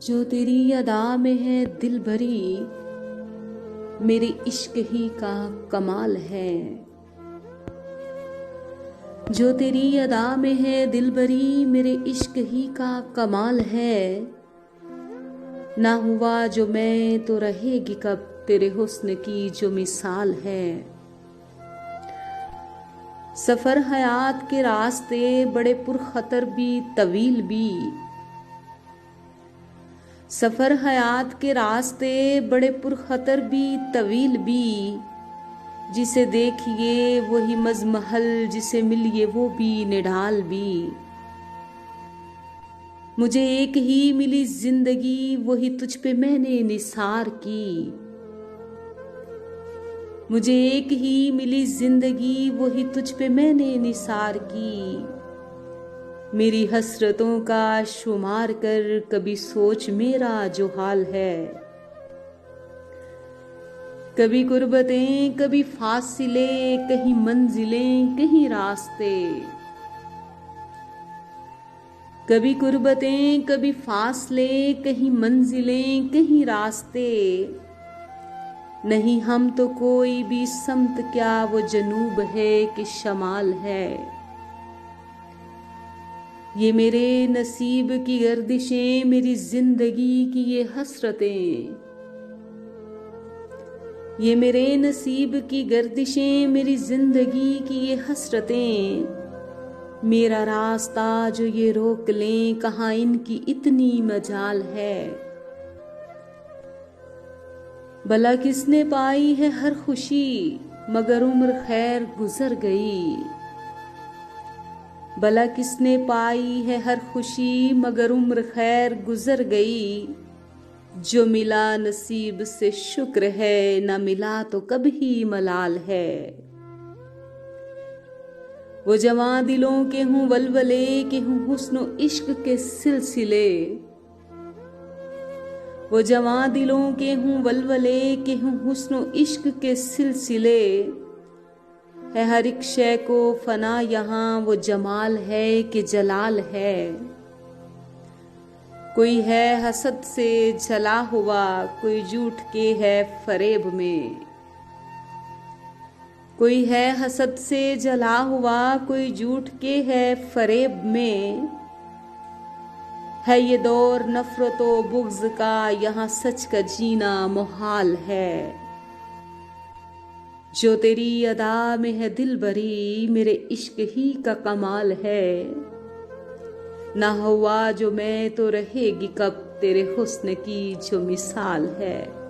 जो तेरी अदा में है दिल भरी, मेरे इश्क ही का कमाल है। जो तेरी अदा में है दिल भरी, मेरे इश्क ही का कमाल है। ना हुआ जो मैं तो रहेगी कब, तेरे हुस्न की जो मिसाल है। सफर हयात के रास्ते बड़े पुरखतर भी तवील भी, सफर हयात के रास्ते बड़े पुरखतर भी तवील भी। जिसे देखिए वही मजमहल, जिसे मिलिए वो भी निढाल भी। मुझे एक ही मिली जिंदगी, वही तुझ पे मैंने निसार की। मुझे एक ही मिली जिंदगी, वही तुझ पे मैंने निसार की। मेरी हसरतों का शुमार कर, कभी सोच मेरा जो हाल है। कभी गुर्बतें कभी फासिले, कहीं मंजिलें कहीं रास्ते। कभी गुर्बतें कभी फासले, कहीं मंजिलें कहीं रास्ते। नहीं हम तो कोई भी समत, क्या वो जनूब है कि शमाल है। ये मेरे नसीब की गर्दिशें, मेरी जिंदगी की ये हसरतें। ये मेरे नसीब की गर्दिशें, मेरी जिंदगी की ये हसरतें। मेरा रास्ता जो ये रोक लें, कहाँ इनकी इतनी मजाल है। भला किसने पाई है हर खुशी, मगर उम्र खैर गुजर गई। भला किसने पाई है हर खुशी, मगर उम्र खैर गुजर गई। जो मिला नसीब से शुक्र है, ना मिला तो कभी मलाल है। वो जवां दिलों के हूँ वलवले, के हूँ हुस्नो इश्क के सिलसिले। वो जवां दिलों के हूँ वलवले, के हूँ हुस्नो इश्क के सिलसिले। है हर एक शय को फना यहाँ, वो जमाल है कि जलाल है। कोई है हसद से जला हुआ, कोई झूठ के है फरेब में। कोई है हसद से जला हुआ, कोई झूठ के है फरेब में। है ये दौर नफरतो बुग़्ज़ का, यहाँ सच का जीना मुहाल है। जो तेरी अदा में है दिल भरी, मेरे इश्क ही का कमाल है। ना हुआ जो मैं तो रहेगी कब, तेरे हुस्न की जो मिसाल है।